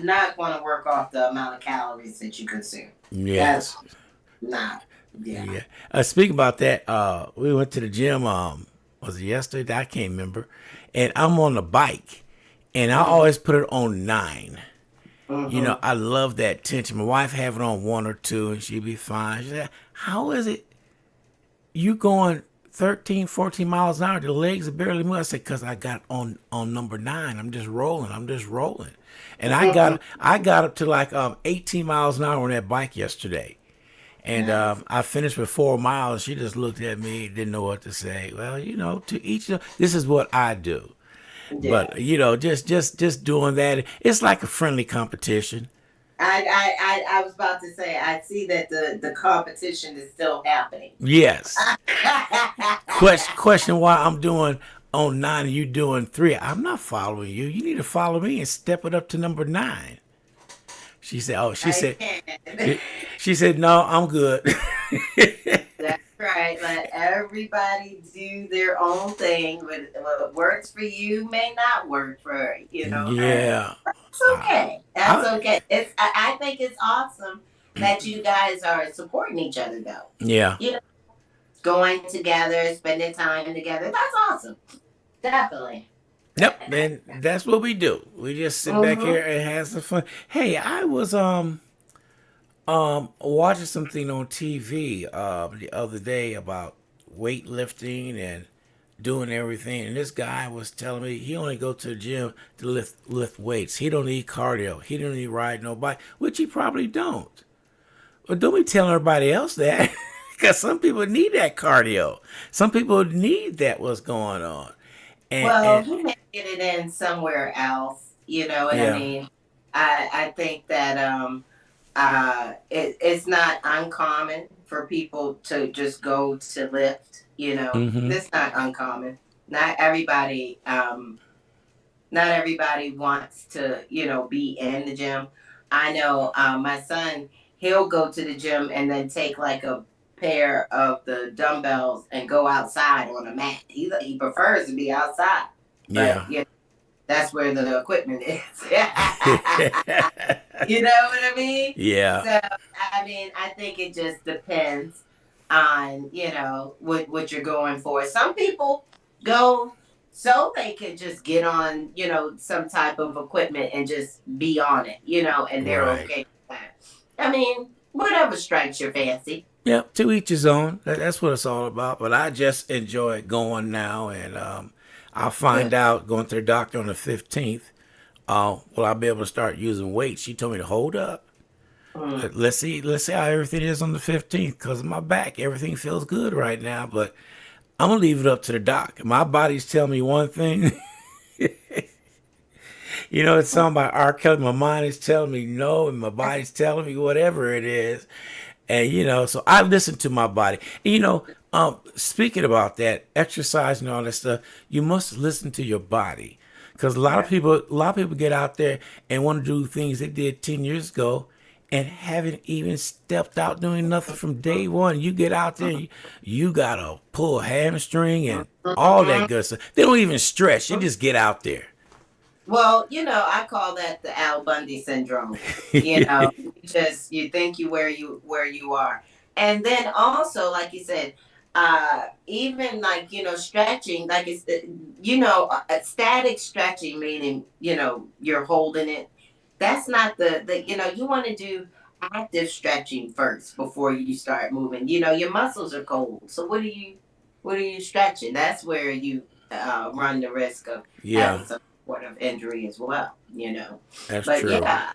not going to work off the amount of calories that you consume. That's Yes. not, yeah. Yeah. Speaking about that, we went to the gym. Was it yesterday? I can't remember. And I'm on the bike, and I Mm-hmm. always put it on 9. You know, Mm-hmm. I love that tension. My wife have it on 1 or 2, and she'd be fine. She said, "How is it you going 13, 14 miles an hour? The legs are barely moving." I said, "Cause I got on number 9. I'm just rolling. I'm just rolling." And I got up to like 18 miles an hour on that bike yesterday. And Nice. I finished with 4 miles. She just looked at me, didn't know what to say. Well, to each, this is what I do. But Yes. just doing that, it's like a friendly competition. I was about to say, I see that the competition is still happening. Yes. Question why I'm doing on 9 and you doing 3. I'm not following you. You need to follow me and step it up to number 9. She said, "Oh," she I said, can. she said, "No, I'm good." That's right. Let everybody do their own thing. What works for you may not work for, and Yeah. that's I, okay. That's I, okay. I think it's awesome that you guys are supporting each other though. yeah. You know, going together, spending time together. That's awesome. Definitely. Yep, and that's what we do. We just sit back Mm-hmm. here and have some fun. Hey, I was watching something on TV the other day about weightlifting and doing everything, and this guy was telling me he only go to the gym to lift weights. He don't need cardio. He don't need ride no bike, which he probably don't. But don't be telling everybody else that, because some people need that cardio. Some people need that. What's going on? Well, And he may get it in somewhere else. You know what I yeah. mean? I think that it's not uncommon for people to just go to lift. Mm-hmm. That's not uncommon. Not everybody not everybody wants to, be in the gym. I know my son, he'll go to the gym and then take like a pair of the dumbbells and go outside on a mat. He prefers to be outside, but Yeah. that's where the equipment is. You know what I mean? Yeah. So I mean, I think it just depends on what you're going for. Some people go so they can just get on some type of equipment and just be on it, and they're Right. okay with that. I mean, whatever strikes your fancy. Yeah. To each his own. That's what it's all about. But I just enjoy going now, and I'll find Good. out going to the doctor on the 15th. Will I be able to start using weights? She told me to hold up. Mm. Let's see. Let's see how everything is on the 15th. Cause of my back, everything feels good right now. But I'm gonna leave it up to the doc. My body's telling me one thing. It's something by R. Kelly. My mind is telling me no, and my body's telling me whatever it is. And so I listen to my body. And, speaking about that, exercise and all that stuff, you must listen to your body. Because Yeah. a lot of people get out there and want to do things they did 10 years ago and haven't even stepped out doing nothing from day one. You get out there, you gotta pull a hamstring and all that good stuff. They don't even stretch. You just get out there. Well, I call that the Al Bundy syndrome. You think you are. And then also, like you said, even like, stretching, like it's static stretching, meaning, you're holding it. That's not you want to do active stretching first before you start moving. Your muscles are cold. So what are you stretching? That's where you run the risk of Yeah, having some sort of injury as well. that's But true. yeah,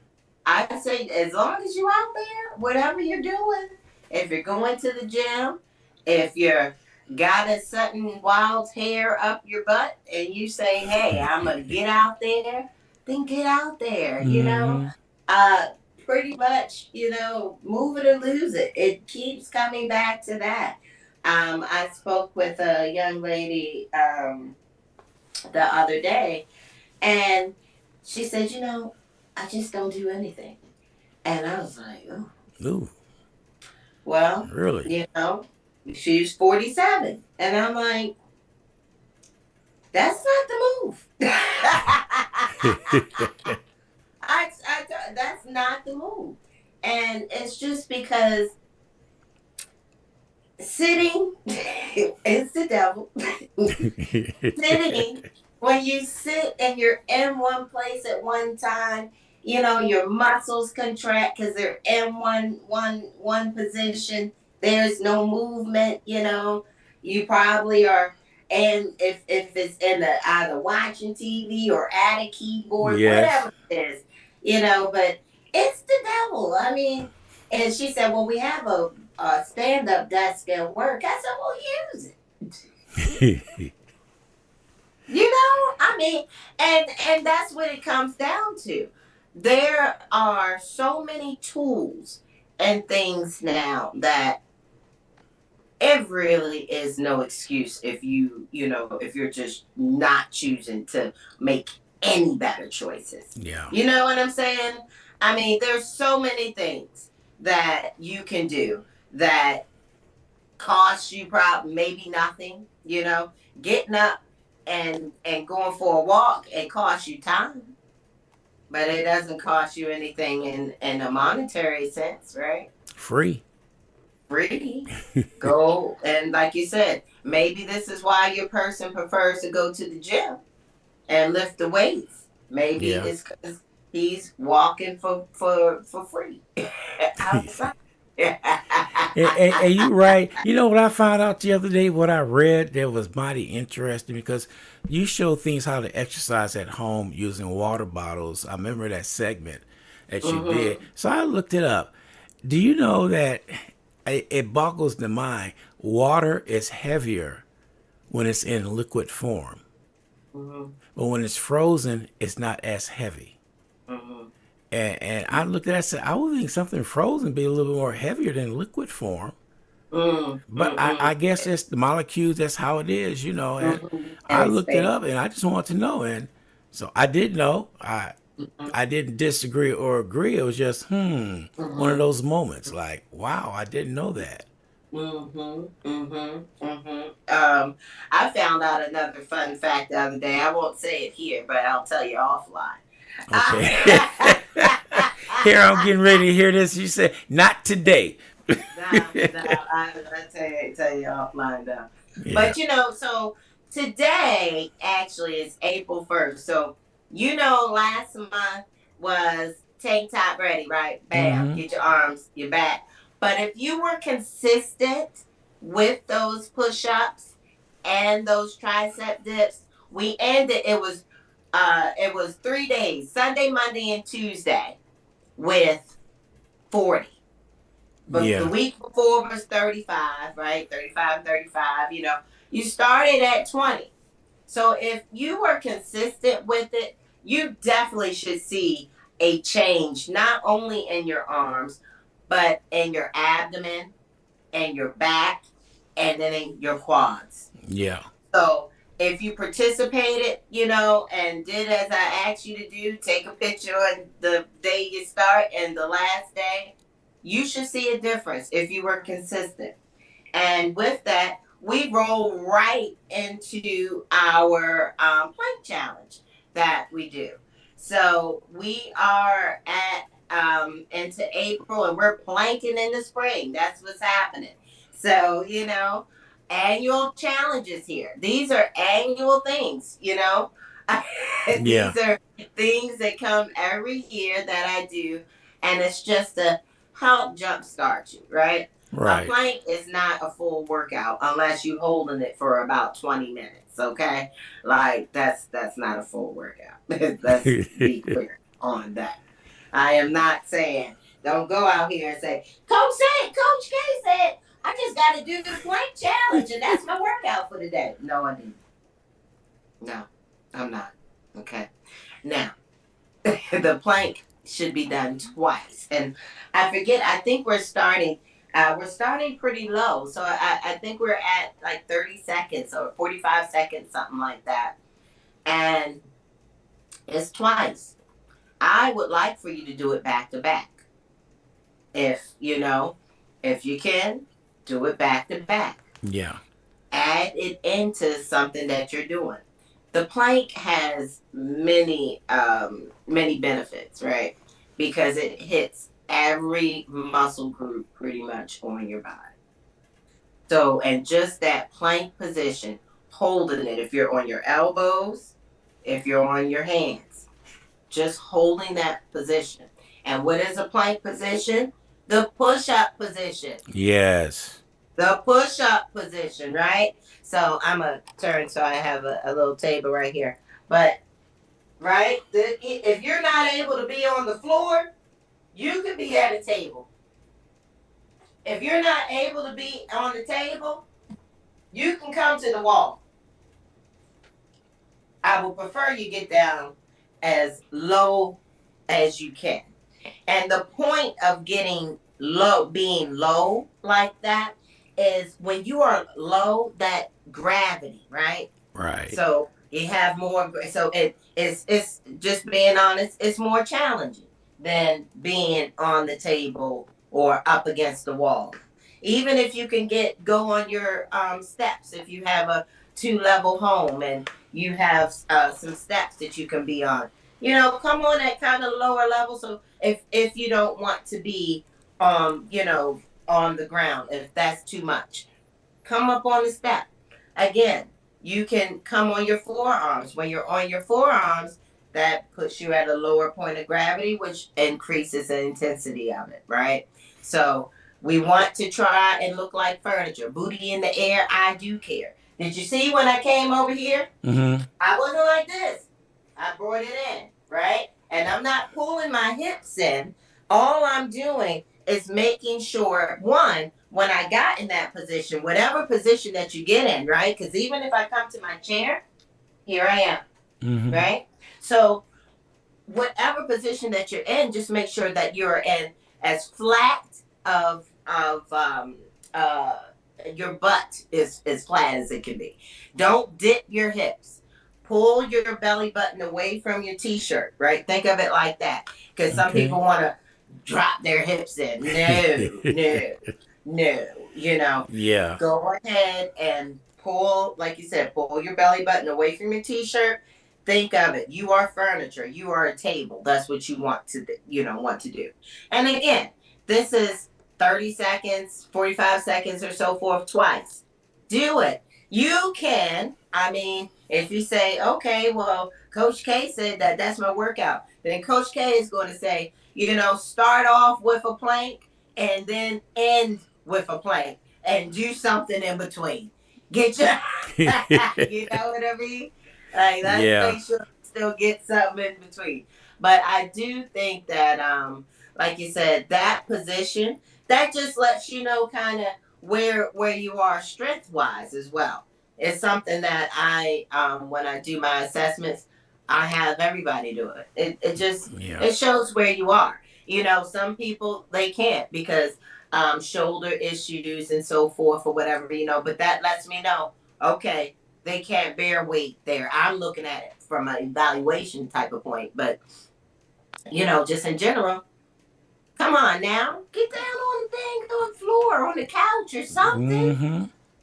I say as long as you're out there, whatever you're doing, if you're going to the gym, if you're got a sudden wild hair up your butt and you say, hey, I'm gonna get out there, then get out there. Hmm. Uh Pretty much, move it or lose it. It keeps coming back to that. I spoke with a young lady the other day, and she said, I just don't do anything. And I was like, oh, Ooh, well, really? she's 47. And I'm like, that's not the move. I that's not the move. And it's just because sitting is the devil. Sitting, when you sit and you're in one place at one time, your muscles contract because they're in one position. There's no movement. You probably are. And if it's in the either watching TV or at a keyboard, Yes. whatever it is, but it's the devil. I mean, and she said, well, we have a stand-up desk at work. I said, well, use it. I mean, and that's what it comes down to. There are so many tools and things now that it really is no excuse if if you're just not choosing to make any better choices. Yeah. You know what I'm saying? I mean, there's so many things that you can do that cost you probably maybe nothing. Getting up and going for a walk, it costs you time, but it doesn't cost you anything in a monetary sense, right? Free. Free. Go, and like you said, maybe this is why your person prefers to go to the gym and lift the weights. Maybe Yeah. it's because he's walking for free outside. And you right. You know what I found out the other day? What I read that was mighty interesting because you show things how to exercise at home using water bottles. I remember that segment that you did. Mm-hmm. So I looked it up. Do you know that it boggles the mind? Water is heavier when it's in liquid form, Mm-hmm. but when it's frozen, it's not as heavy. Mm-hmm. And I looked at that and said, I would think something frozen be a little bit more heavier than liquid form. But I Mm-hmm. guess it's the molecules, that's how it is, And Mm-hmm. I And looked it space. up and I just wanted to know. And so I did know. I didn't disagree or agree. It was just, one of Mm-hmm. those moments like, wow, I didn't know that. Mm-hmm. Mm-hmm. Mm-hmm. I found out another fun fact the other day. I won't say it here, but I'll tell you offline. Okay. Here I'm getting ready to hear this. You said, not today. No, I tell you offline though. Yeah. But so today actually is April 1st. So last month was tank top ready, right? Bam, Mm-hmm. get your arms, your back. But if you were consistent with those push-ups and those tricep dips, we ended. It was 3 days, Sunday, Monday, and Tuesday, with 40. But the Yeah. week before was 35, right? 35 and 35, You started at 20. So if you were consistent with it, you definitely should see a change, not only in your arms, but in your abdomen and your back and then in your quads. Yeah. So if you participated, and did as I asked you to do, take a picture on the day you start and the last day, you should see a difference if you were consistent. And with that, we roll right into our plank challenge that we do. So we are at into April and we're planking in the spring. That's what's happening. So, annual challenges here. These are annual things. Yeah. These are things that come every year that I do. And it's just to help jumpstart you, right? A Right. plank is not a full workout unless you're holding it for about 20 minutes, okay? Like that's not a full workout. Let's be clear on that. I am not saying don't go out here and say, Coach K said, I just got to do the plank challenge and that's my workout for the day. No, I didn't. No, I'm not. Okay. Now, the plank should be done twice. And I forget, I think we're starting pretty low. So I think we're at like 30 seconds or 45 seconds, something like that. And it's twice. I would like for you to do it back to back. If you can, do it back to back. Yeah. Add it into something that you're doing. The plank has many benefits, right? because it hits every muscle group pretty much on your body. So, and just that plank position, holding it, if you're on your elbows, if you're on your hands, just holding that position. And what is a plank position? The push-up position. Yes. The push-up position, right? So I'm gonna turn so I have a little table right here. But right, if you're not able to be on the floor, you could be at a table. If you're not able to be on the table, you can come to the wall. I would prefer you get down as low as you can. And the point of getting low, being low like that, is when you are low, that gravity, right? Right. So you have more. So it's just being honest. It's more challenging than being on the table or up against the wall. Even if you can go on your steps, if you have a 2-level home and you have some steps that you can be on, come on that kind of lower level. So if you don't want to be on the ground, if that's too much, come up on the step. Again, you can come on your forearms. When you're on your forearms, that puts you at a lower point of gravity, which increases the intensity of it, right? So we want to try and look like furniture. Booty in the air, I do care. Did you see when I came over here? Mm-hmm. I wasn't like this. I brought it in, right? And I'm not pulling my hips in. All I'm doing is making sure, one, when I got in that position, whatever position that you get in, right? Because even if I come to my chair, here I am, Mm-hmm. right? So whatever position that you're in, just make sure that you're in as flat of uh your butt is as flat as it can be. Don't dip your hips. Pull your belly button away from your t-shirt, right? Think of it like that. Because some Okay. people want to drop their hips in. No, no, no. Yeah. Go ahead and pull, like you said, pull your belly button away from your t-shirt. Think of it. You are furniture. You are a table. That's what you want to do. And again, this is 30 seconds, 45 seconds or so forth twice. Do it. You can, if you say, okay, well, Coach K said that's my workout, then Coach K is going to say, start off with a plank and then end with a plank and do something in between. Get your, you know what I mean? Like, let's Yeah. make sure we still get something in between. But I do think that, like you said, that position, that just lets you know kind of where you are strength wise as well. It's something that when I do my assessments, I have everybody do it. It just Yeah. it shows where you are. Some people they can't because shoulder issues and so forth or whatever, but that lets me know, okay, they can't bear weight there. I'm looking at it from an evaluation type of point, but just in general, come on now, get down on the thing, on the floor, on the couch or something,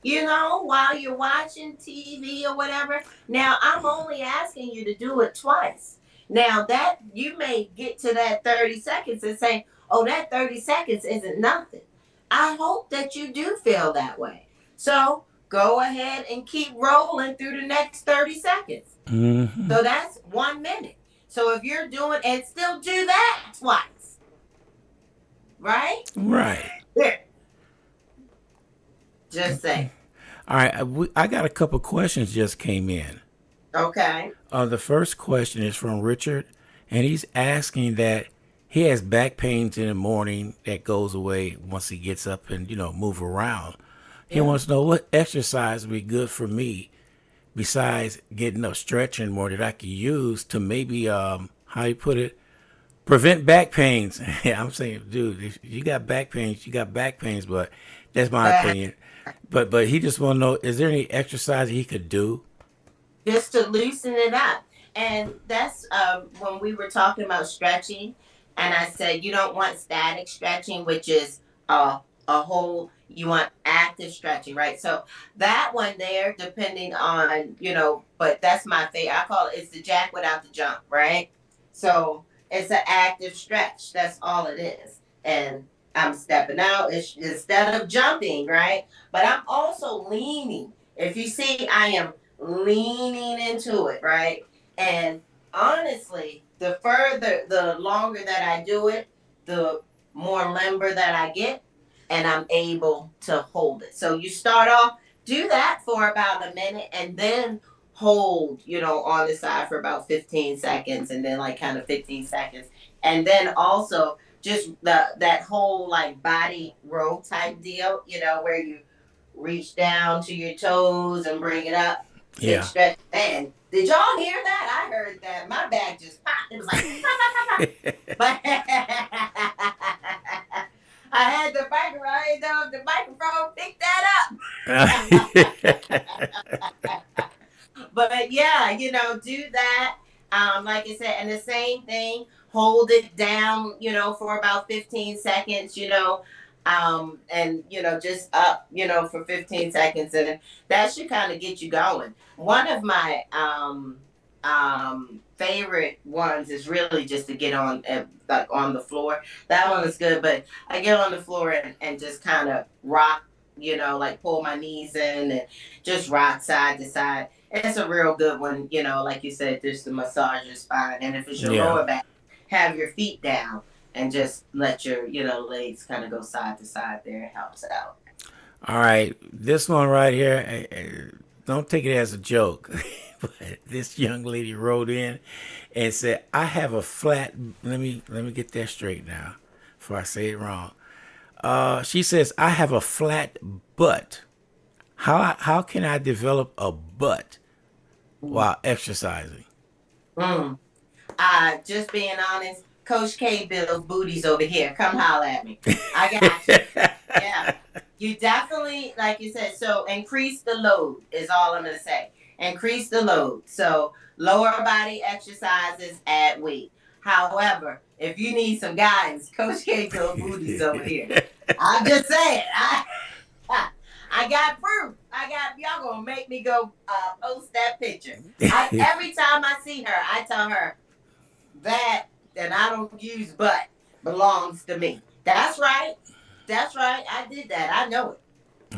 Mm-hmm. while you're watching TV or whatever. Now, I'm only asking you to do it twice. Now, that you may get to that 30 seconds and say, oh, that 30 seconds isn't nothing. I hope that you do feel that way. So go ahead and keep rolling through the next 30 seconds. Mm-hmm. So that's 1 minute. So if you're doing, and still do that twice, right? Right. There. Just say, All right. I got a couple questions just came in. okay. The first question is from Richard, and he's asking that he has back pains in the morning that goes away once he gets up and move around. He Yeah. wants to know what exercise would be good for me besides getting up stretching more that I could use to maybe how you put it, prevent back pains. Yeah, I'm saying, dude, if you got back pains, you got back pains, but that's my But opinion. But he just want to know, is there any exercise he could do? just to loosen it up. And that's when we were talking about stretching, and I said you don't want static stretching, which is a whole. You want active stretching, right? So that one there, depending on but that's my favorite. I call it's the jack without the jump, right? So It's an active stretch. That's all it is. And I'm stepping out instead of jumping, right? But I'm also leaning. If you see, I am leaning into it, right? And honestly, the longer that I do it, the more limber that I get, and I'm able to hold it. So you start off, do that for about a minute, and then hold, on the side for about 15 seconds, and then like kind of 15 seconds. And then also just that whole like body roll type deal, where you reach down to your toes and bring it up, big Yeah. stretch. Man, did y'all hear that? I heard that. My back just popped. It was like, but I had the microphone. I didn't know if the microphone picked that up. But yeah, do that. Like I said, and the same thing, hold it down, for about 15 seconds, and just up, for 15 seconds, and that should kind of get you going. One of my favorite ones is really just to get on like on the floor. That one is good, but I get on the floor and just kind of rock, like pull my knees in and just rock side to side. It's a real good one, like you said, just to massage your spine. And if it's your Yeah. lower back, have your feet down and just let your, legs kind of go side to side there. It helps out. All right. This one right here, don't take it as a joke. But this young lady wrote in and said, "I have a flat." Let me get that straight now, before I say it wrong. She says, "I have a flat butt. How can I develop a butt while exercising?" Mm. Just being honest, Coach K builds booties over here. Come holler at me. I got you. Yeah. You definitely, like you said, so increase the load is all I'm going to say. Increase the load. So lower body exercises, add weight. However, if you need some guidance, Coach K builds booties over here. I'm just saying. I got proof. Y'all gonna make me go post that picture. Every time I see her, I tell her that I don't use but belongs to me. That's right. That's right. I did that. I know it.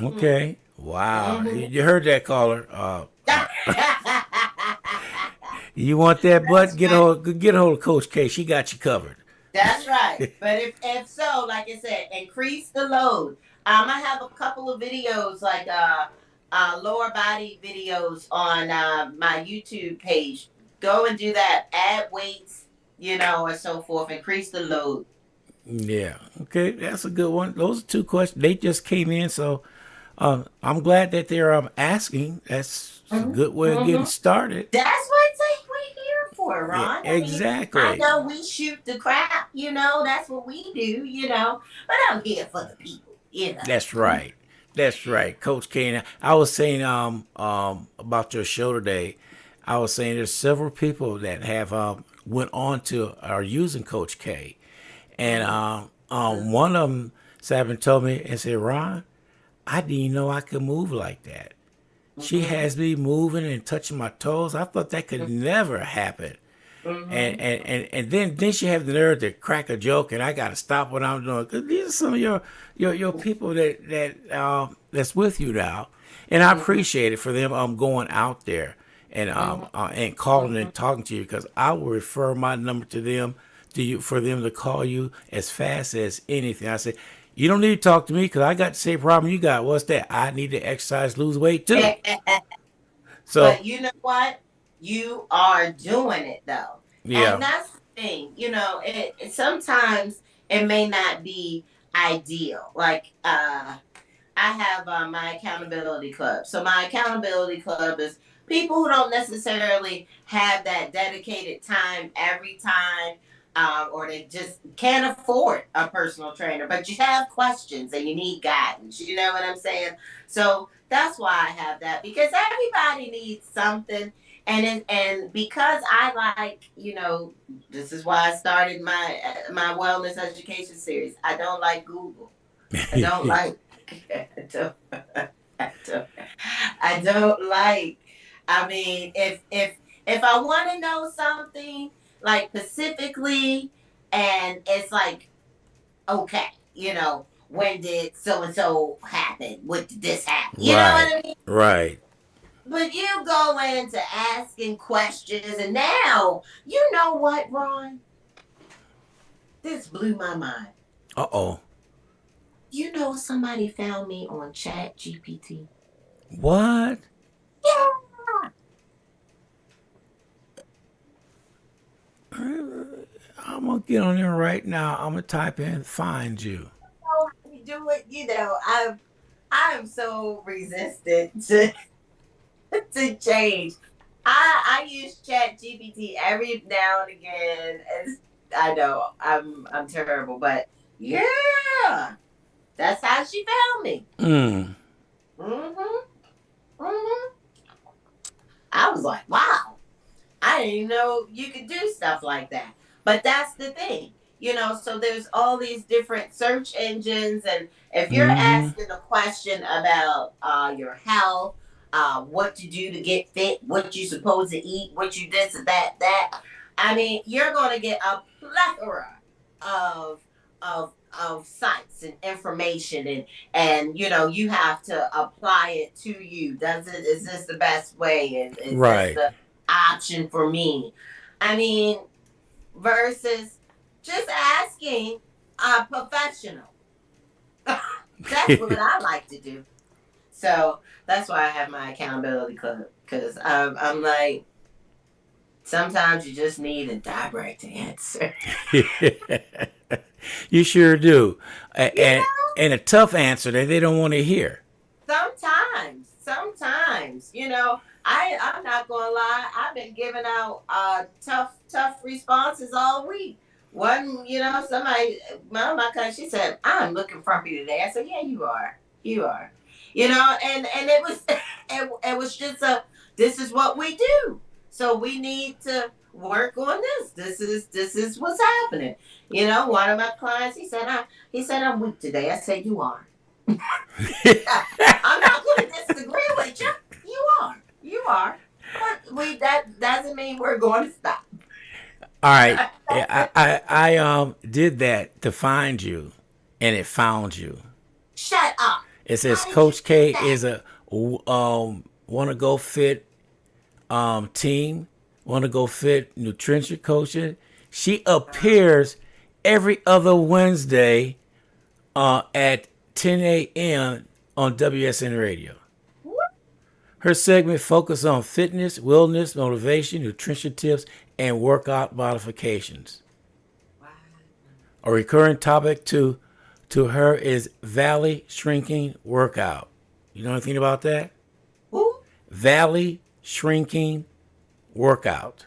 Okay. Wow. Mm-hmm. You heard that, caller. You want that butt? That's right. Get a hold of Coach K. She got you covered. That's right. But if so, like I said, increase the load. I have a couple of videos like lower body videos on my YouTube page. Go and do that. Add weights, or so forth. Increase the load. Yeah. Okay. That's a good one. Those are two questions. They just came in, so I'm glad that they're asking. That's a Mm-hmm. good way of getting Mm-hmm. started. That's what we're here for, Yeah. Ron. I mean, I Exactly. know we shoot the crap, that's what we do, but I'm here for the people. That's right. That's right, Coach K. I was saying about your show today. I was saying there's several people that have went on to are using Coach K, and one of them Sabin told me and said, "Ron, I didn't even know I could move like that. She Mm-hmm. has me moving and touching my toes. I thought that could never happen." And Mm-hmm. then she have the nerve to crack a joke, and I got to stop what I'm doing because these are some of your people that's with you now, and I Mm-hmm. appreciate it for them going out there and calling Mm-hmm. and talking to you, because I will refer my number to them, to you, for them to call you as fast as anything. I say, you don't need to talk to me because I got the same problem you got. What's that? I need to exercise, lose weight too. So But you know what? You are doing it though. And yeah. that's the thing, sometimes it may not be ideal. Like I have my accountability club. So my accountability club is people who don't necessarily have that dedicated time every time, or they just can't afford a personal trainer, but you have questions and you need guidance. You know what I'm saying? So that's why I have that, because everybody needs something. And because I like, this is why I started my wellness education series. I don't like Google. I don't like. I don't, I don't, I don't like. I mean, if I want to know something, like pacifically, and it's like, okay, when did so and so happen? What did this happen? You know Right. what I mean? Right. But you go into asking questions, and now you know what, Ron? This blew my mind. Uh-oh. You know somebody found me on Chat GPT. What? Yeah. I'm gonna get on there right now. I'm gonna type in find you. Know how to do it. I am so resistant to to change. I use Chat GPT every now and again. I know I'm terrible, but yeah, that's how she found me. Mm. hmm hmm I was like, wow. I didn't even know you could do stuff like that. But that's the thing, so there's all these different search engines. And if you're Mm-hmm. asking a question about your health, what to do to get fit, what you're supposed to eat, what you this or that, I mean, you're going to get a plethora of, of sites and information. And you have to apply it to you. Is this the best way? And is this Right. the option for me? I mean, versus just asking a professional. That's what I like to do. So that's why I have my accountability club, because I'm like, sometimes you just need a direct answer. You sure do. You And a tough answer that they don't want to hear. sometimes, I'm not gonna lie. I've been giving out tough responses all week. One, somebody, one of my cousins, she said, "I'm looking frumpy today." I said, "Yeah, you are," and it was it was just this is what we do. So we need to work on this. This is what's happening. One of my clients, he said, "I'm weak today." I said, "You are." I'm not going to disagree with you. You are. You are. But that doesn't mean we're going to stop. All right. Yeah, I did that to find you, and it found you. Shut up. It How says did you Coach K do that? is a want to go fit team, want to go fit nutrition coaching. She appears every other Wednesday at 10 a.m. on WSN Radio. What? Her segment focuses on fitness, wellness, motivation, nutrition tips, and workout modifications. Wow. A recurring topic to her is valley shrinking workout. You know anything about that? Who? Valley shrinking workout.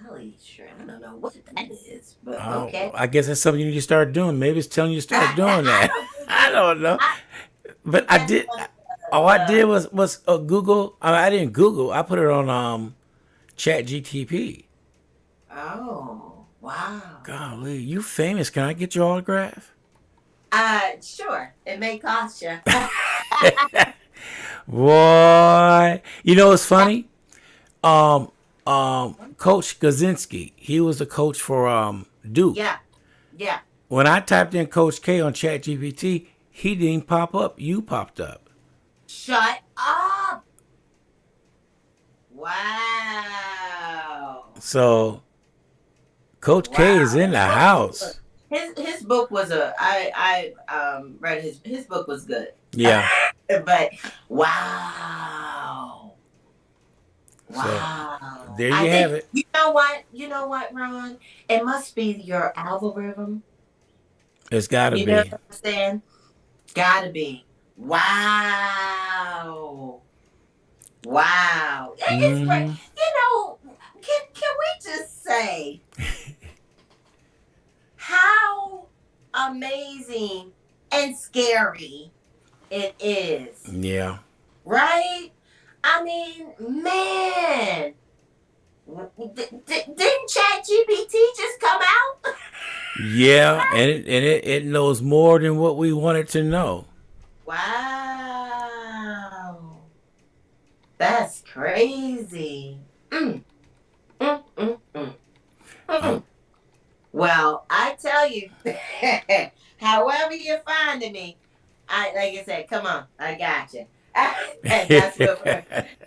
Valley sure. I don't know what that is, but Oh, okay. I guess that's something you need to start doing. Maybe it's telling you to start doing I that. don't think I it. don't know. I But I that's did. one All of I the did was Google. I didn't Google. I put it on Chat GTP. oh wow. Golly, you famous. Can I get your autograph? Sure. It may cost you. Boy, you know it's funny. Um, Coach Gazinski, he was the coach for Duke. Yeah. Yeah. When I typed in Coach K on ChatGPT, he didn't pop up. You popped up. Shut up. Wow. So Coach K is Wow. in the house. His book was I read his book was good. Yeah. But wow. So Wow. there I you have think it. you know what, Ron? It must be your algorithm. It's got to You know be. what I'm saying? Gotta be. Wow. Wow. It's great. Hmm. Can we just say how amazing and scary it is, Yeah. right? I mean, man, didn't ChatGPT just come out? Yeah, and it knows more than what we wanted to know. Wow, that's crazy. Mm, mm, mm, Well, I tell you, however you're finding me, like I said, come on, I got you. And that's what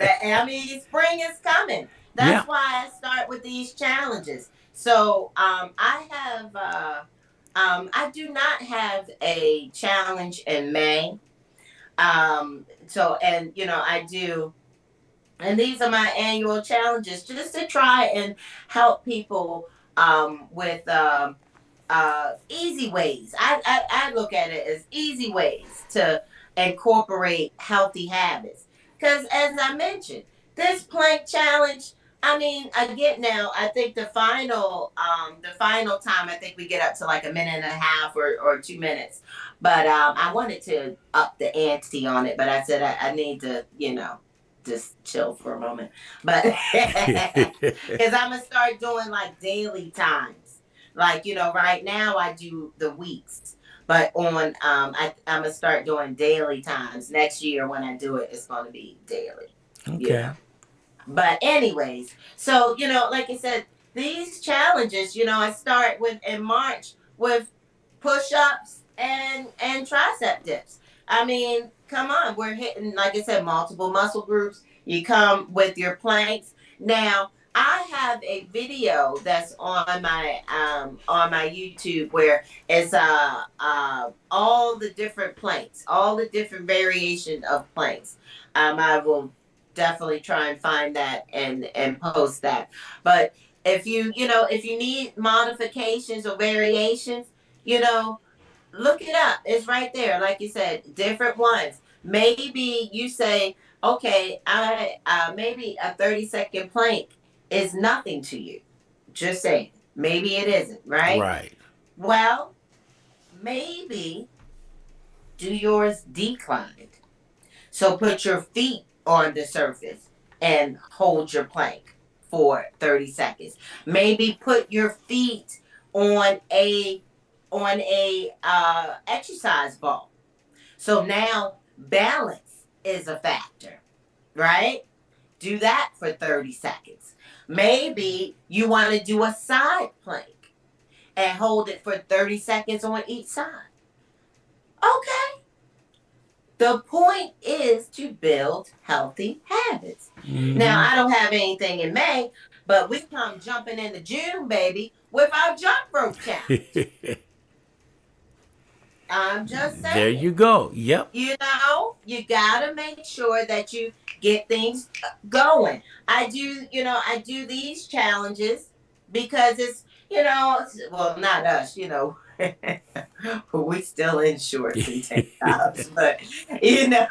I mean, spring is coming. Yeah. That's why I start with these challenges. So I do not have a challenge in May. So and I do, and these are my annual challenges just to try and help people with easy ways. I look at it as easy ways to incorporate healthy habits. Because as I mentioned, this plank challenge, I mean, I get now, I think the final time, I think we get up to like a minute and a half or 2 minutes. But I wanted to up the ante on it, but I said I need to, just chill for a moment. But because I'm gonna start doing like daily times. Like, right now I do the weeks, but I'm gonna start doing daily times. Next year when I do it, it's gonna be daily, you know. Okay. But anyways, so like I said, these challenges, I start with in March with push-ups and tricep dips. I mean, come on, we're hitting, like I said, multiple muscle groups. You come with your planks. Now, I have a video that's on my YouTube where it's all the different planks, all the different variation of planks. I will definitely try and find that and post that. But if you need modifications or variations, you know, look it up. It's right there. Like you said, different ones. Maybe you say, okay, I maybe a 30-second plank is nothing to you. Just saying. Maybe it isn't, right? Right. Well, maybe do yours declined. So put your feet on the surface and hold your plank for 30 seconds. Maybe put your feet on a exercise ball. So now balance is a factor, right? Do that for 30 seconds. Maybe you want to do a side plank and hold it for 30 seconds on each side. Okay. The point is to build healthy habits. Now, Hmm. I don't have anything in May, but we come jumping into June, baby, with our jump rope challenge. I'm just There saying. you go. Yep. You gotta make sure that you get things going. I do these challenges because well, not us, we still in shorts and tank tops, but you know,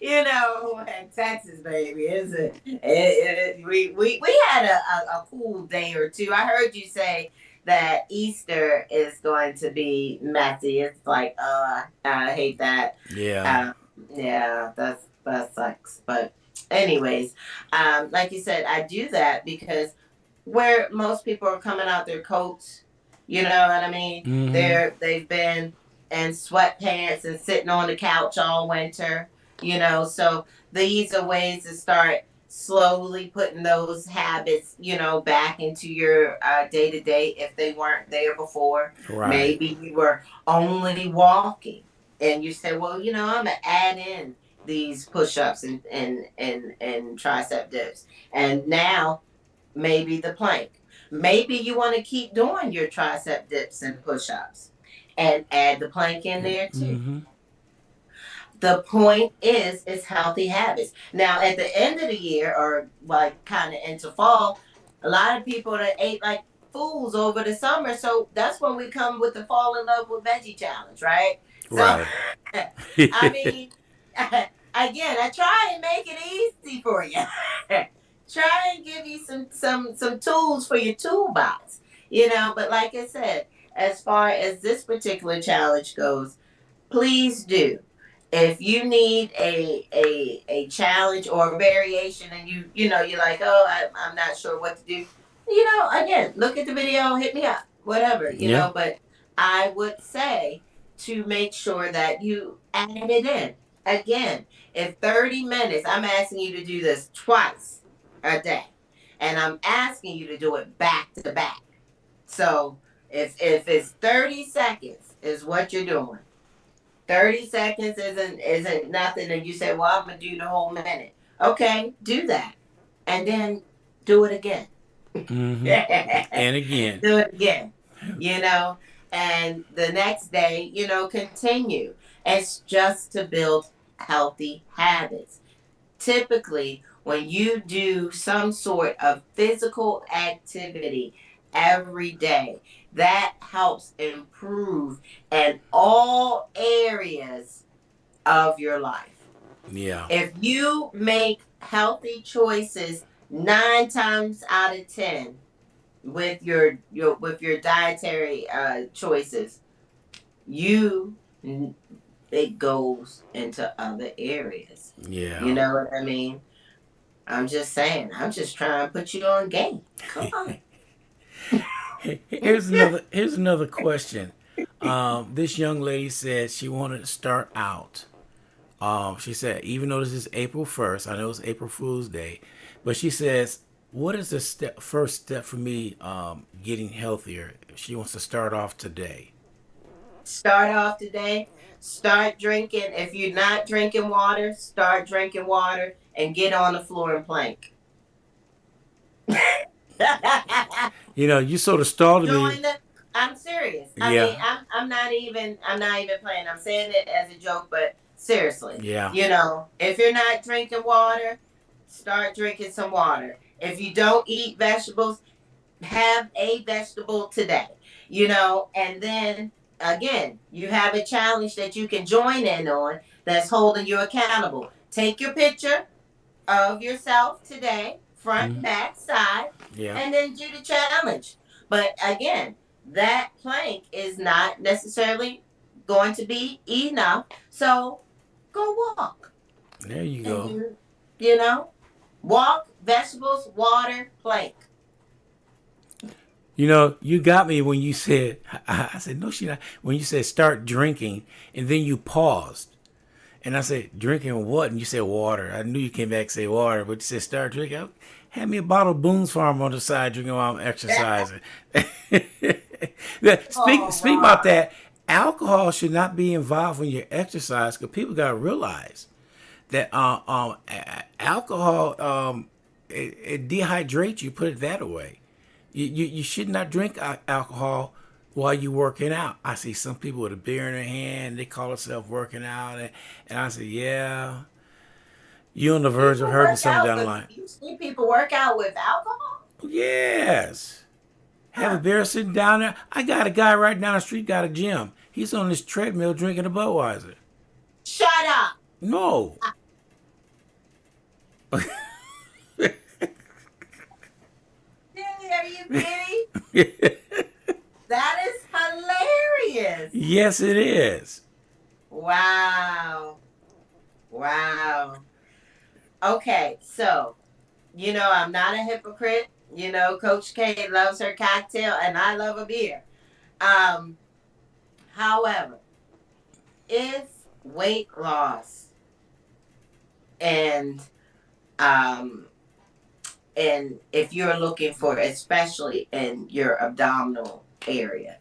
in Texas, baby, is we had a cool day or two. I heard you say that Easter is going to be messy. It's like, I hate that. Yeah. Um, yeah, that sucks. But anyways, like you said, I do that because where most people are coming out their coats, you know what I mean? Hmm. They've been in sweatpants and sitting on the couch all winter, so these are ways to start slowly putting those habits, back into your day to day if they weren't there before. Right. Maybe you were only walking and you said, well, I'm gonna add in these push-ups and tricep dips. And now maybe the plank. Maybe you want to keep doing your tricep dips and push-ups and add the plank in there too. Hmm. The point is healthy habits. Now at the end of the year or like kind of into fall, a lot of people that ate like fools over the summer. So that's when we come with the fall in love with veggie challenge, right? So Right. I mean, again, I try and make it easy for you. Try and give you some tools for your toolbox, But like I said, as far as this particular challenge goes, please do. If you need a challenge or a variation, and you're like, oh, I'm not sure what to do. Again, look at the video, hit me up, whatever. Yeah. But I would say to make sure that you add it in. Again, in 30 minutes, I'm asking you to do this twice a day, and I'm asking you to do it back to back. So if it's 30 seconds is what you're doing, 30 seconds isn't nothing, and you say, well, I'm gonna do the whole minute. Okay, do that. And then do it again. Mm-hmm. And again. Do it again. You know, and the next day, continue. It's just to build healthy habits. Typically, when you do some sort of physical activity every day, that helps improve in all areas of your life. Yeah. If you make healthy choices 9 times out of 10 with your dietary choices, you it goes into other areas. You Yeah. know what I mean? I'm just saying. I'm just trying to put you on game. Come on. Here's another question. This young lady said she wanted to start out. She said, even though this is April 1st, I know it's April Fool's Day, but she says, what is the first step for me getting healthier? She wants to start off today. Start off today. Start drinking. If you're not drinking water, start drinking water and get on the floor and plank. You sort of startled me. Join the. I'm serious. I mean, Yeah. I'm not even playing. I'm saying it as a joke, but seriously, Yeah. if you're not drinking water, start drinking some water. If you don't eat vegetables, have a vegetable today. And then again, you have a challenge that you can join in on that's holding you accountable. Take your picture of yourself today, front, Mm-hmm. back, side, Yeah. and then do the challenge. But again, that plank is not necessarily going to be enough. So go walk There you and go. walk, vegetables, water, plank. You got me when you said, I said, no, she not. When you said start drinking, and then you paused. And I said, drinking what? And you said water. I knew you came back to say water, but you said start drinking. Had me a bottle of Boone's Farm on the side drinking while I'm exercising. Oh, Speak about Ron. that. Alcohol should not be involved when you exercise because people got to realize that alcohol it dehydrates you. Put it that way. You should not drink alcohol while you're working out. I see some people with a beer in their hand. They call themselves working out, and I say, yeah, you're on the verge of People hurting work something out down the with line. you see people work out with alcohol? Yes. Have a Huh. beer sitting down there. I got a guy right down the street got a gym. He's on this treadmill drinking a Budweiser. Shut up. No. Really, are you kidding? That is hilarious. Yes, it is. Wow. Wow. Okay, so I'm not a hypocrite. Coach K loves her cocktail and I love a beer. Um, However, if weight loss and um and if you're looking for, especially in your abdominal area,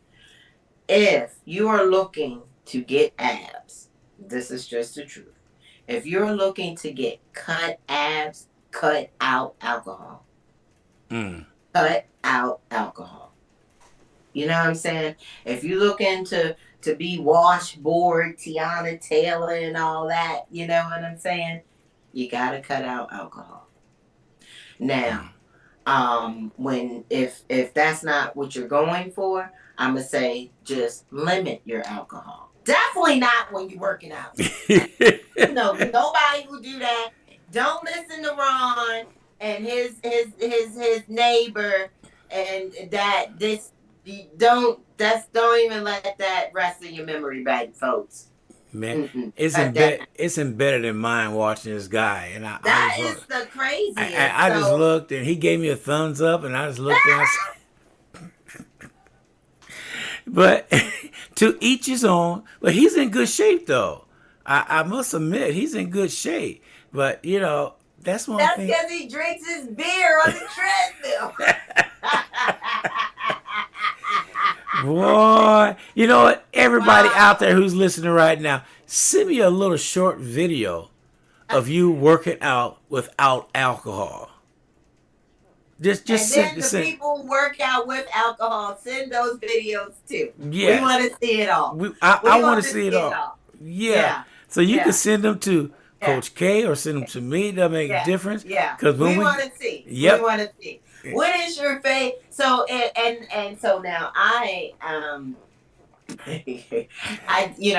if you are looking to get abs, this is just the truth. If you're looking to get cut abs, cut out alcohol. Mm. Cut out alcohol. You know what I'm saying? If you looking to be washboard, Tiana Taylor and all that, you know what I'm saying? You gotta cut out alcohol. Now, when if that's not what you're going for, I'm gonna say just limit your alcohol. Definitely not when you're working out. No, nobody will do that. Don't listen to Ron and his neighbor, and that this don't even let that rest in your memory bank, folks. Man, Mm-mm. Cut that. it's embedded in mine watching this guy, and I That just is looked. the craziest. I just So looked, and he gave me a thumbs up, and I just looked and I said, but to each his own. But he's in good shape, though. I must admit, he's in good shape. But that's one that's thing. because he drinks his beer on the treadmill. Boy, you know what? Everybody out Wow. there who's listening right now, send me a little short video of you working out without alcohol. Just And then send, the send. people who work out with alcohol, send those videos too. We Yes, want to see it all. I We want want to to see it see it all. all. Yeah, Yeah. so you can Yeah. send them to Yeah. Coach K or send them to me. That make a Yeah. difference. Yeah. Cause when We we, want to see. We yep, want to see. What is your favorite? So and so now I,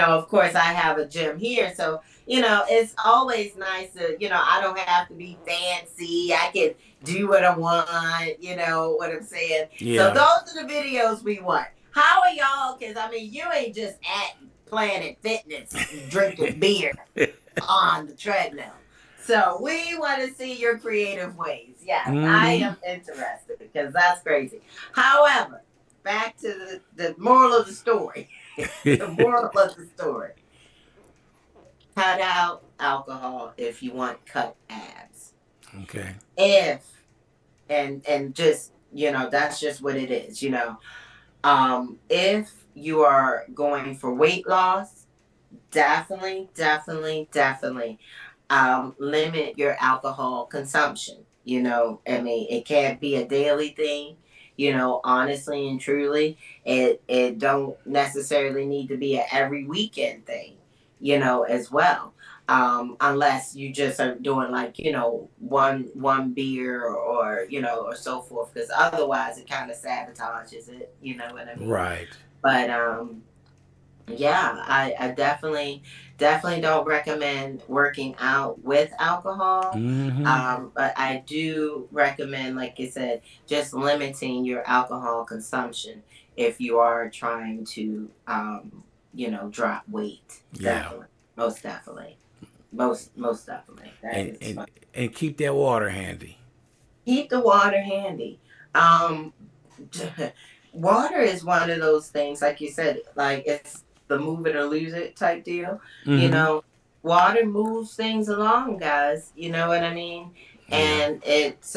of course, I have a gym here, so it's always nice to, I don't have to be fancy. I can do what I want. You know what I'm saying? So yeah, those are the videos we want. How are y'all? Because I mean, you ain't just at Planet Fitness drinking beer on the treadmill. So we want to see your creative ways. Yes, I mm-hmm. am interested because that's crazy. However, back to the moral of the story. The moral of the story. Cut out alcohol if you want cut abs. Okay, If and just that's just what it is. If you are going for weight loss, definitely, definitely, definitely limit your alcohol consumption. I mean, it can't be a daily thing. Honestly and truly, it don't necessarily need to be a every weekend thing. As well. Unless you just are doing like one beer or so forth, because otherwise it kind of sabotages it. You know what I mean? right. But yeah, I definitely don't recommend working out with alcohol. Mm-hmm. But I do recommend, like I said, just limiting your alcohol consumption if you are trying to, drop weight. Yeah, Definitely, most definitely, most definitely. That and is and fun. and keep that water handy. Keep the water handy. Um, Water is one of those things, like you said, like it's the move it or lose it type deal. You Mm-hmm. know, Water moves things along, guys. You know what I mean? Yeah. And it's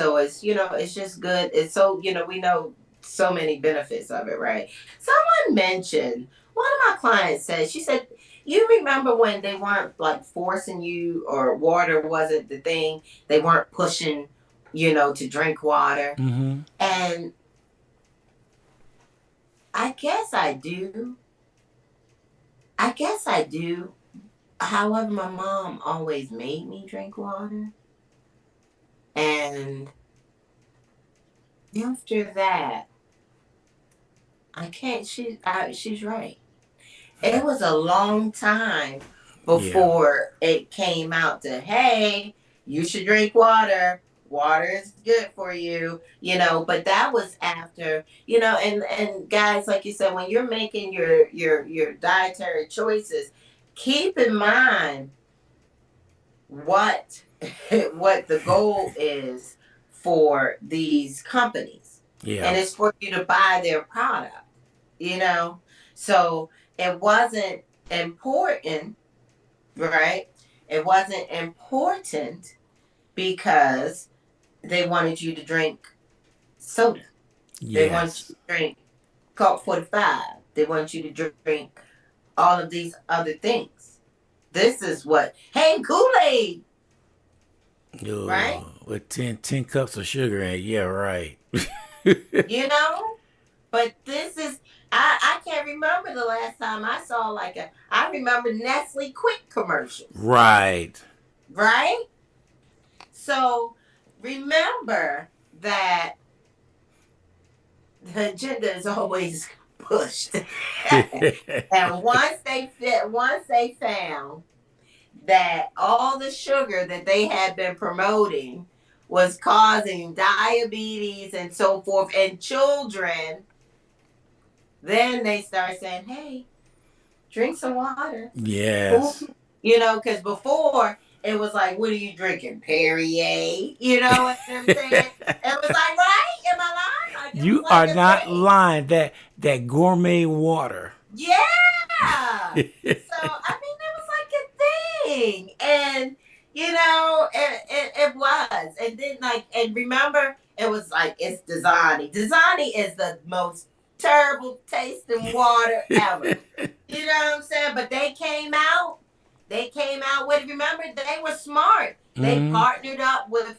just good. It's so, we know so many benefits of it, right? Someone mentioned, one of my clients said, she said, you remember when they weren't like forcing you or water wasn't the thing, they weren't pushing, to drink water. Mm-hmm. And I guess I do. I guess I do. However, my mom always made me drink water. And after that, I can't, she's right. It was a long time Yeah. before it came out to, hey, you should drink water. Water is good for you, but that was after, and guys, like you said, when you're making your dietary choices, keep in mind what what the goal is for these companies. Yeah. And it's for you to buy their product, you know? So it wasn't important, right? It wasn't important because they wanted you to drink soda. They want Yes. you to drink Coke 45. They want you to drink all of these other things. This is what, hey, Kool-Aid, right? With 10 cups of sugar in it. Yeah, right. You know? But this is, I can't remember the last time I saw I remember Nestle Quick commercials, Right. right? So remember that the agenda is always pushed. And once they found that all the sugar that they had been promoting was causing diabetes and so forth in children, then they start saying, hey, drink some water. Who, Yes. because before it was like, what are you drinking? Perrier. You know what I'm saying? It was like, right? Am I lying? Like, it was You like are a not thing. lying. That gourmet water. Yeah. So, I mean, it was like a thing. And, it was. And then, and remember, it was like, it's Dasani. Dasani is the most terrible tasting water ever. You know what I'm saying? But they came out. They came out with. Remember, they were smart. They Mm-hmm. partnered up with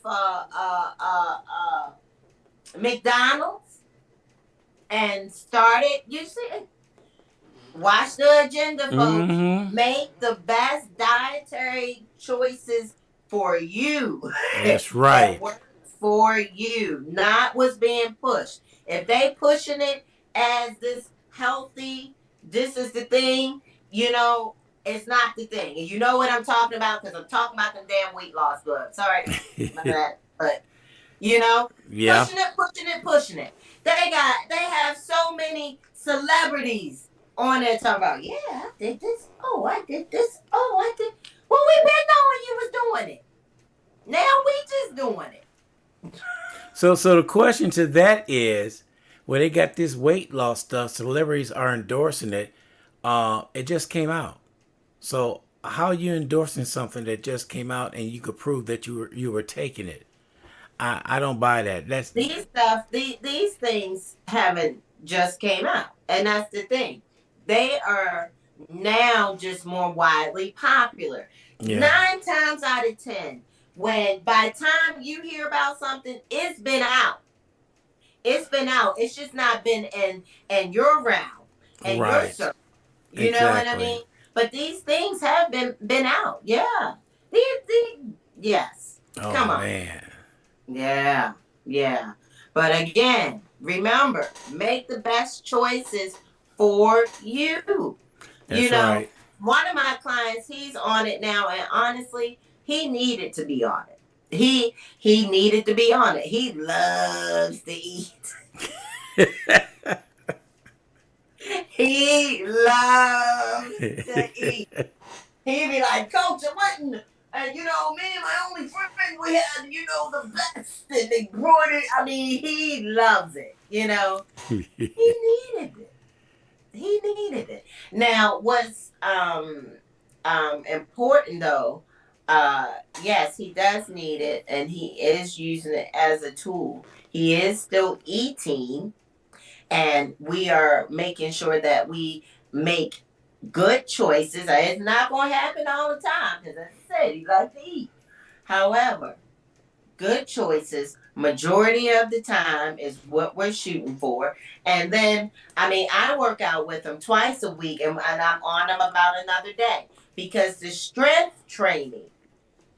McDonald's and started. You see, watch the agenda, folks. Mm-hmm. Make the best dietary choices for you That's that right. work for you, not what's being pushed. If they pushing it as this healthy, this is the thing, you know, it's not the thing. And you know what I'm talking about because I'm talking about them damn weight loss drugs. Sorry, my bad. But you know, Yeah. pushing it, pushing it, pushing it. They have so many celebrities on there talking about, yeah, I did this. Oh, I did this. Oh, I did. Well, we been knowing you was doing it. Now we just doing it. So the question to that is, when they got this weight loss stuff, celebrities are endorsing it. It just came out. So how are you endorsing something that just came out and you could prove that you were taking it? I don't buy that. That's These things haven't just came out, and that's the thing. They are now just more widely popular. yeah. 9 times out of 10, when by the time you hear about something, it's been out. It's been out. It's just not been in your realm and your Right. circle. You know what I Exactly. mean? But these things have been out. Yeah. Yes. Oh Come on. man. Yeah, yeah. But again, remember, make the best choices for you. You That's know, right. one of my clients, he's on it now, and honestly, he needed to be on it. He needed to be on it. He loves to eat. He loves to eat. He'd be like, Coach, I wasn't, and you know, me and my only friend, we had, you know, the best, and they brought it. I mean, he loves it, you know. He needed it. He needed it. Now, what's important though, yes, he does need it, and he is using it as a tool. He is still eating, and we are making sure that we make good choices. It's not going to happen all the time because, as I said, he likes to eat. However, good choices majority of the time is what we're shooting for. And then, I mean, I work out with him twice a week, and I'm on him about another day because the strength training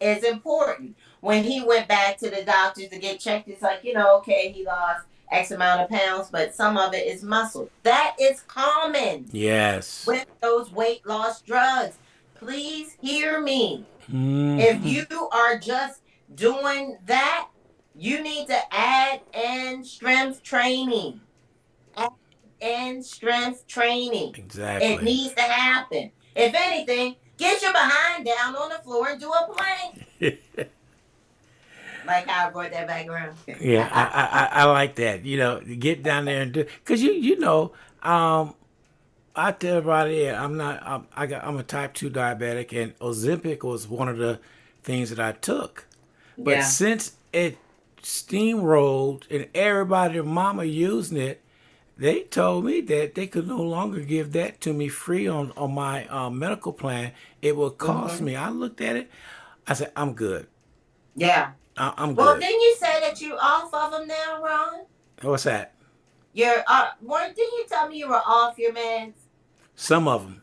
is important. When he went back to the doctors to get checked, it's like, you know, okay, he lost X amount of pounds, but some of it is muscle. That is common yes. with those weight loss drugs. Please hear me. If Mm-hmm. you are just doing that, you need to add in strength training. Add in strength training. It Exactly. needs to happen. If anything, get your behind down on the floor and do a plank. Like how I brought that back around. Yeah, I like that. You know, get down there and do because I tell everybody, yeah, I'm a type 2 diabetic, and Ozempic was one of the things that I took. But Yeah. since it steamrolled and everybody, their mama using it, they told me that they could no longer give that to me free on my medical plan. It would cost Mm-hmm. me. I looked at it. I said, I'm good. Yeah. I'm Well, good. didn't you say that you off of them now, Ron? What's that? Didn't you tell me you were off your meds? Some of them.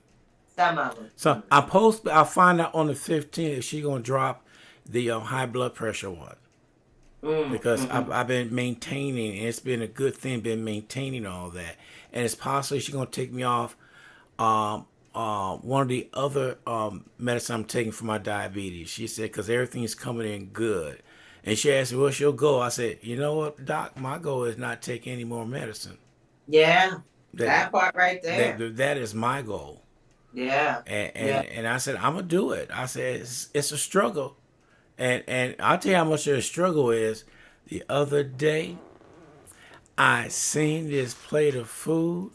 Some of them. So I'm post. I'll find out on the 15th if she gonna drop the high blood pressure one because Mm-hmm. I've been maintaining, and it's been a good thing. Been maintaining all that, and it's possible she's gonna take me off one of the other medicine I'm taking for my diabetes. She said because everything's coming in good, and she asked me what's your goal. I said, you know what, doc, my goal is not take any more medicine. Yeah. That That part right there. that is my goal. Yeah. And, Yeah. and and I said I'm gonna do it. I said it's a struggle, and I'll tell you how much of a struggle is. The other day, I seen this plate of food.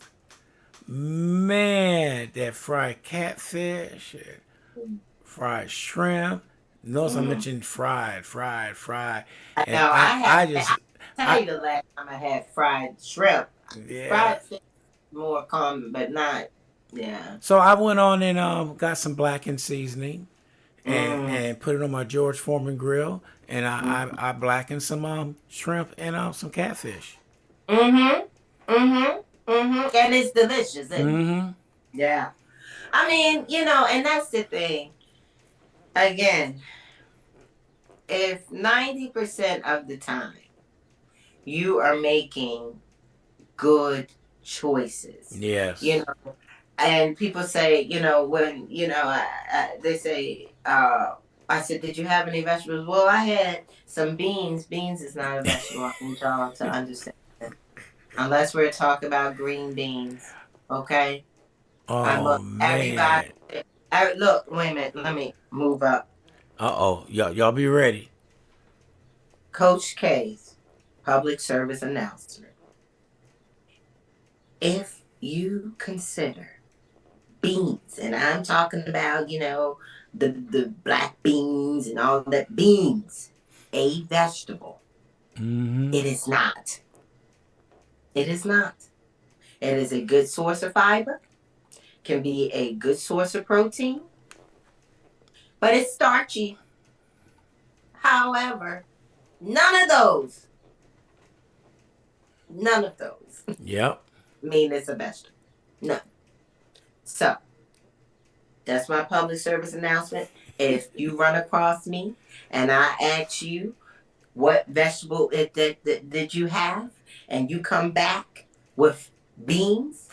Man, that fried catfish, fried shrimp. Notice I Mm. mentioned fried, I and know. I just I tell I you the last time I had fried shrimp, yeah fried fish. more common, but not. Yeah. So I went on and got some blackened seasoning Mm, and put it on my George Foreman grill, and mm, I blackened some shrimp and some catfish. mm-hmm. Mm-hmm. Mm-hmm. And it's delicious, isn't it? Mm-hmm. Yeah. I mean, and that's the thing. Again, if 90% of the time you are making good choices, Yes. you know, and people say, when, they say, I said, did you have any vegetables? Well, I had some beans. Beans is not a vegetable. I want y'all to understand. Unless we're talking about green beans. Okay? I Oh look, everybody, man. look, wait a minute. Let me move up. Uh-oh. Y'all be ready. Coach K's public service announcement. If you consider beans, and I'm talking about, the black beans and all that beans, a vegetable, Mm-hmm. it is not. It is not. It is a good source of fiber, can be a good source of protein, but it's starchy. However, none of those, none of those Yep. mean it's a vegetable. No. So that's my public service announcement. If you run across me and I ask you what vegetable that did you have, and you come back with beans,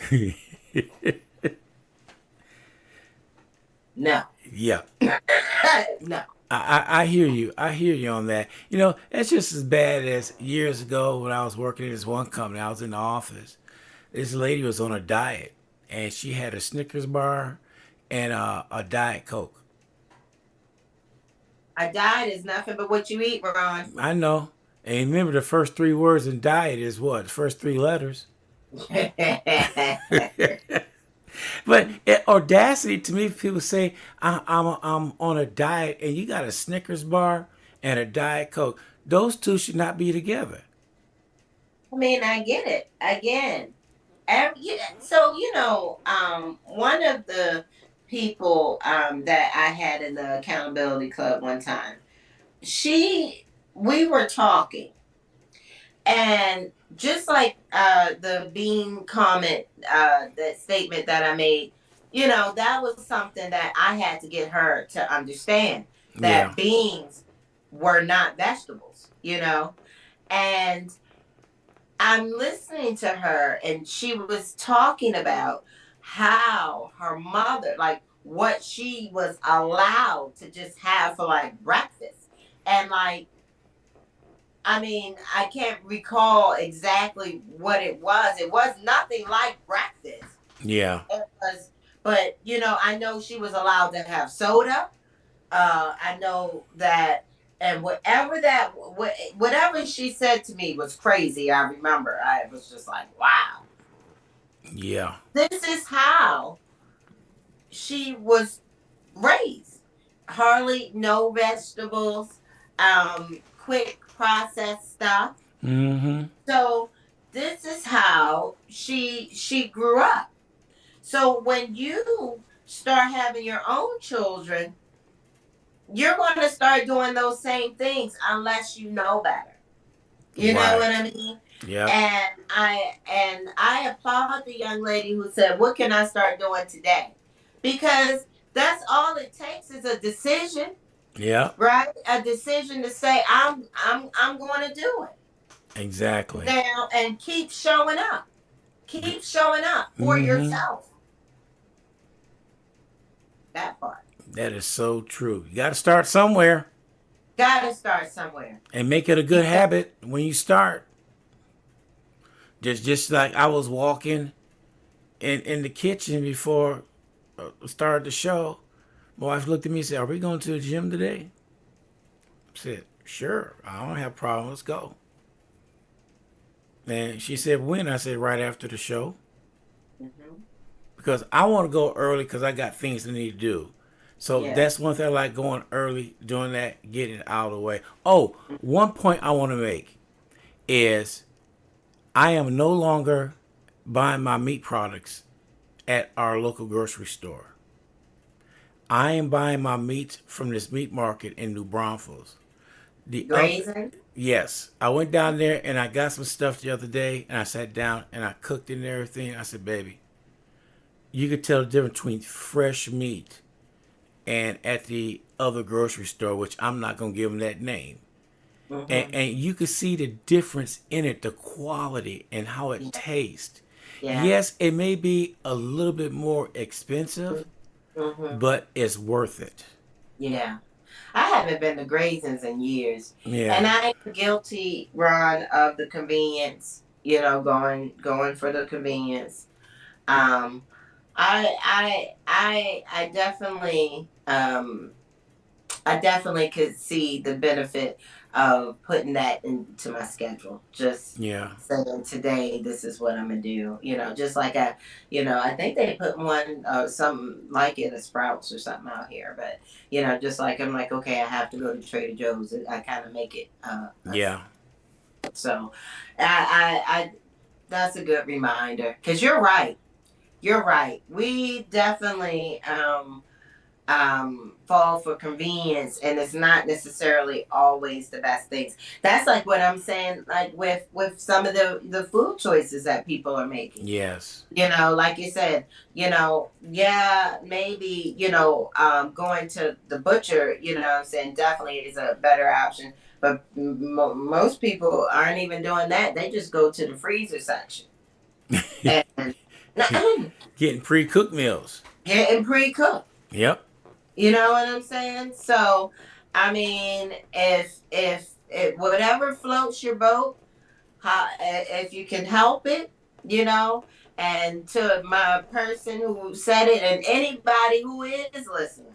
no, Yeah. no. I hear you. I hear you on that. That's just as bad as years ago when I was working in this one company. I was in the office. This lady was on a diet, and she had a Snickers bar and a Diet Coke. A diet is nothing but what you eat, Ron. I know. And remember, the first three words in diet is what? The first three letters. But audacity to me, people say I'm on a diet, and you got a Snickers bar and a Diet Coke. Those two should not be together. I mean, I get it. Again, so one of the people that I had in the accountability club one time, we were talking, and just like the bean comment, that statement that I made, that was something that I had to get her to understand, Yeah. that beans were not vegetables, and I'm listening to her, and she was talking about how her mother, like what she was allowed to just have for like breakfast. And like, I mean, I can't recall exactly what it was. It was nothing like breakfast. Yeah. It was, but I know she was allowed to have soda. I know that, and whatever she said to me was crazy. I remember, I was just like, wow, Yeah. this is how she was raised. Hardly no vegetables, quick processed stuff. Mm-hmm. So this is how she grew up. So when you start having your own children, you're going to start doing those same things unless you know better. You know what Right. I mean? Yep. And I applaud the young lady who said, "What can I start doing today?" Because that's all it takes is a decision, Yep. right? A decision to say, I'm going to do it Exactly. now, and keep showing up. Keep showing up for Mm-hmm. yourself. That part. That is so true. You got to start somewhere Got to start somewhere. and make it a You good got- habit when you start. Just like I was walking in the kitchen before started the show. My wife looked at me and said, "Are we going to the gym today?" I said, "Sure. I don't have a problem. Let's go." And she said, "When?" I said, "Right after the show." Mhm. Because I want to go early because I got things I need to do. So Yeah. that's one thing I like, going early, doing that, getting it out of the way. Oh, one point I want to make is I am no longer buying my meat products at our local grocery store. I am buying my meat from this meat market in New Braunfels. The other, Grazing. yes, I went down there and I got some stuff the other day, and I sat down and I cooked it and everything. I said, baby, you could tell the difference between fresh meat and at the other grocery store, which I'm not gonna give them that name. Mm-hmm. And you can see the difference in it, the quality and how it Yeah. tastes. Yeah. Yes, it may be a little bit more expensive, Mm-hmm. but it's worth it. Yeah. I haven't been to Grazing's in years, and Yeah. I am guilty, Ron, of the convenience. Going for the convenience. Um, I definitely I definitely could see the benefit of putting that into my schedule. Just Yeah. saying today, this is what I'm gonna do. Just like I think they put one something like it, a Sprouts or something out here. But just like I'm like, okay, I have to go to Trader Joe's. I kind of make it. Yeah. So, I that's a good reminder because you're right. You're right. We definitely fall for convenience, and it's not necessarily always the best things. That's like what I'm saying, like with some of the food choices that people are making. Yes. Like you said, yeah, maybe, going to the butcher, what I'm saying, definitely is a better option. But most people aren't even doing that. They just go to the freezer section and Getting pre-cooked meals. getting pre-cooked. Yep. You know what I'm saying? So, I mean, if whatever floats your boat, if you can help it, you know, and to my person who said it, and anybody who is listening,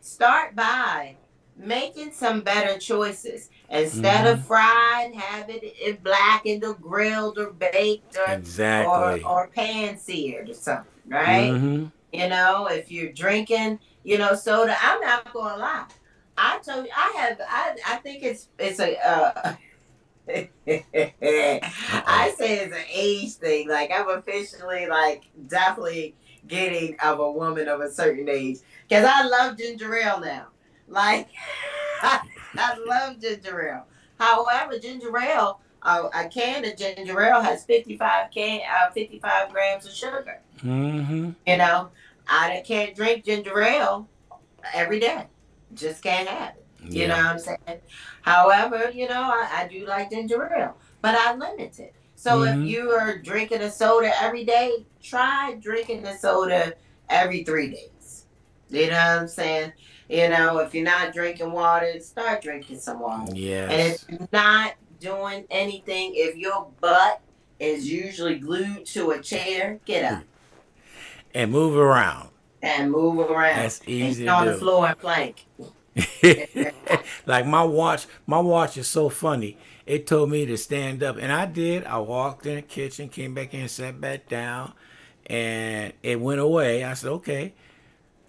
start by making some better choices instead Mm-hmm. of fried. Have it blackened or grilled or baked or or Exactly. or pan seared or something, right? Mm-hmm. If you're drinking, soda, I'm not gonna lie. I told you, I think it's a Uh-oh. I say it's an age thing. Like I'm officially like definitely getting of a woman of a certain age because I love ginger ale now. Like I love ginger ale. However, ginger ale, a can of ginger ale has 55 grams of sugar. Mm-hmm. You know, I can't drink ginger ale every day. Just can't have it. You know Yeah. what I'm saying? However, I do like ginger ale, but I limit it. So if Mm-hmm. you are drinking a soda every day, try drinking the soda every 3 days. You know what I'm saying? If you're not drinking water, start drinking some water. And if Yes. you're not doing anything, if your butt is usually glued to a chair, get up And move around. and move around That's and easy get to on the do. floor and plank. Like my watch is so funny. It told me to stand up, and I did. I walked in the kitchen, came back in, sat back down, and it went away. I said, okay.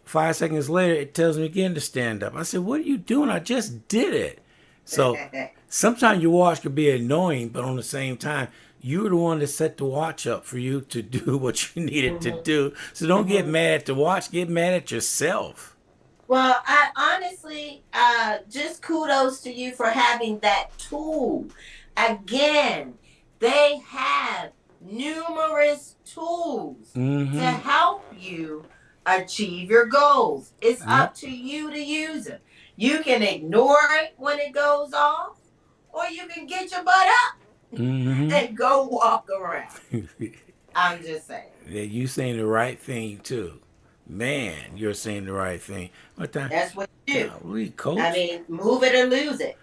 5 seconds later, it tells me again to stand up. I said, what are you doing? I just did it. So sometimes your watch could be annoying, but on the same time, you're the one that set the watch up for you to do what you needed to Mhm, do. So don't get mhm. mad at the watch. Get mad at yourself. Well, I honestly, just kudos to you for having that tool. Again, they have numerous tools to Mm-hmm. help you achieve your goals. It's Yep. up to you to use them. You can ignore it when it goes off, or you can get your butt up Mm-hmm. and go walk around. I'm just saying. That you saying the right thing too. Man, you're saying the right thing. What the That's what you do. golly, I coach? mean, move it or lose it.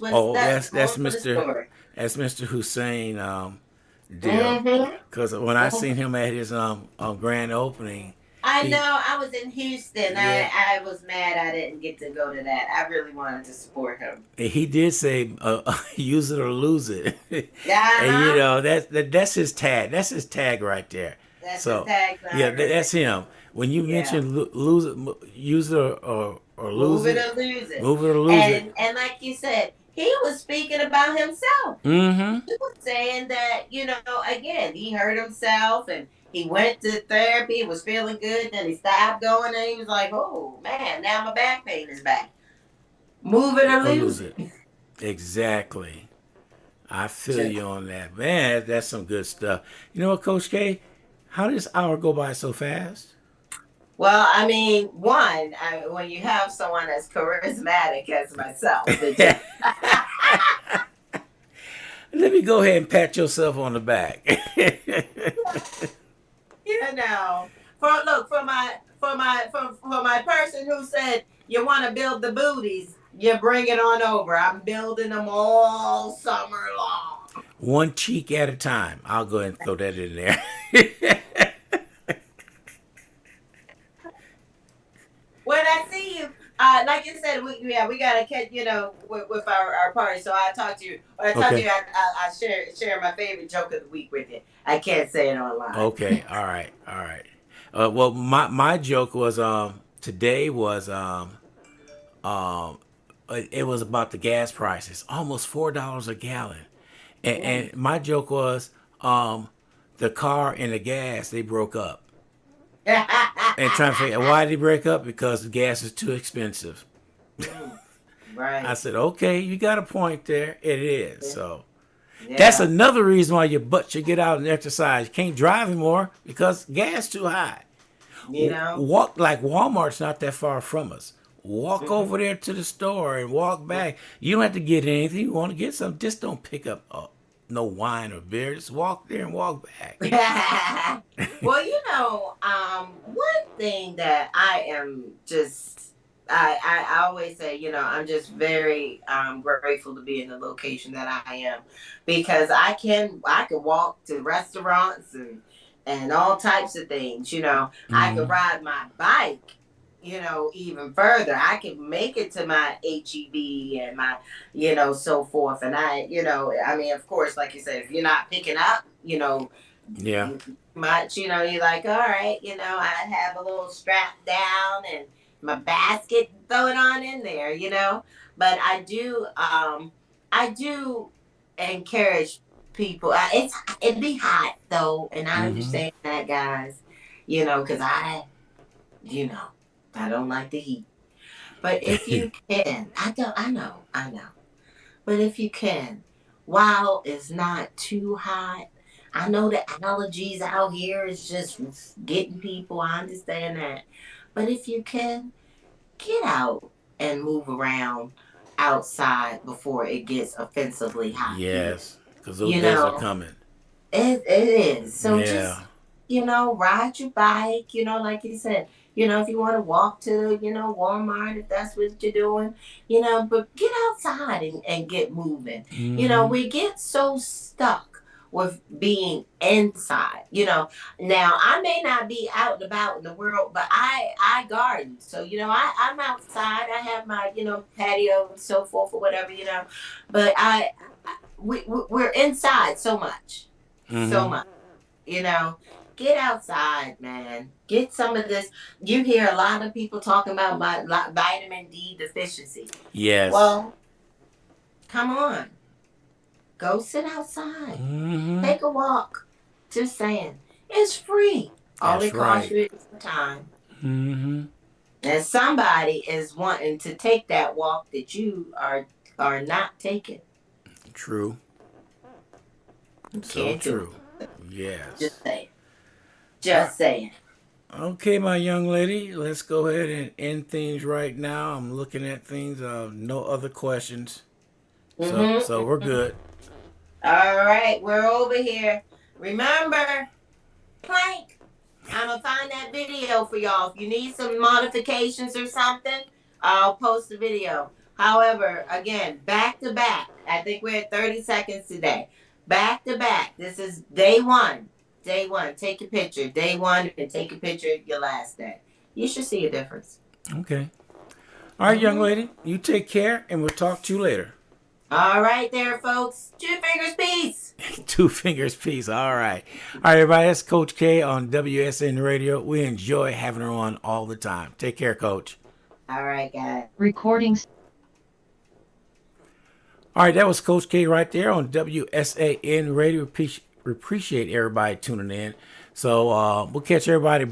Oh, That's that's the moral of the story. Mr. Hussein deal. Mm-hmm. Because when I seen him at his grand opening, I he know. I was in Houston. yeah I was mad I didn't get to go to that. I really wanted to support him. he did say use it or lose it, Yeah, and huh? that's his tag. That's his tag right there. That's his So yeah, tagline right there. that's him. When you Yeah. mention lose it, use it or lose Move it it, or lose it. move it or lose it. And like you said, he was speaking about himself. Mm-hmm. He was saying that, again, he hurt himself and he went to therapy, was feeling good, then he stopped going and he was like, oh man, now my back pain is back. Move it or Or lose lose it. it. Exactly. I feel Just, you on that. Man, that's some good stuff. You know what, Coach K? How did this hour go by so fast? well, I mean, when you have someone as charismatic as myself, it just, Let me go ahead and pat yourself on the back. you know, for my person who said you want to build the booties, you bring it on over. I'm building them all summer long. One cheek at a time. I'll go ahead and throw that in there. When I see you, like you said, we gotta catch, with our party. So I talk to you. When I talk to Okay. you, I share my favorite joke of the week with you. I can't say it online. Okay. All right. All right. Well, my joke was today was it was about the gas prices, almost $4 a gallon, and my joke was the car and the gas they broke up, and trying to figure out why they break up because the gas is too expensive. I Right. said, okay, you got a point there. It is. Yeah. So that's Yeah. another reason why your butt should get out and exercise. You can't drive anymore because gas too high. You know. Walk like Walmart's not that far from us. Walk Mhm. over there to the store and walk back. You don't have to get anything. You want to get something, just don't pick up no wine or beer. Just walk there and walk back. Well, one thing that I am just, I always say, I'm just very grateful to be in the location that I am, because I can walk to restaurants and all types of things. I could Hmm. ride my bike. Even further, I can make it to my HEB and my, so forth. And I mean, of course, like you said, if you're not picking up, Yeah. much, you're like, all right, I have a little strap down and my basket, throw it on in there, But I do encourage people. It'd be hot though, and I Hmm. understand that, guys. Because you know, I don't like the heat. But if you can, I know. But if you can, while it's not too hot, I know the allergies out here is just getting people. I understand that. But if you can, get out and move around outside before it gets offensively hot here. Yes, because those You days are know, coming. it is. So Yeah. just, ride your bike, like you said, if you want to walk to, Walmart, if that's what you're doing, but get outside and get moving. Hmm. We get so stuck with being inside. Now I may not be out and about in the world, but I garden. So, I'm outside. I have my, patio and so forth or whatever, but we're inside so much, so Hmm. much, you know. Get outside, man. Get some of this. You hear a lot of people talking about vitamin D deficiency. Yes. Well, come on, go sit outside, Hmm. take a walk. Just saying, it's free. All That's it costs right. you is time. Hmm. And somebody is wanting to take that walk that you are not taking. True. You So can't do true. it. Just Yes. saying. All right. Just saying. Okay, my young lady, let's go ahead and end things right now. I'm looking at things. No other questions. So we're Mm-hmm. good. All right, we're over here. Remember, plank. I'm gonna find that video for y'all. If you need some modifications or something, I'll post the video. However, again, back to back. I think we're at 30 seconds today. Back to back. This is day one. Day one. Take a picture. Day one, and take a picture of your last day. You should see a difference. Okay. All right, young Mhm. lady, you take care, and we'll talk to you later. All right, there, folks. Two fingers, peace. Two fingers, peace. All right. All right, everybody. That's Coach K on WSN Radio. We enjoy having her on all the time. Take care, Coach. All right, guys. Recording All right, that was Coach K right there on WSAN Radio. Appreciate everybody tuning in. So we'll catch everybody.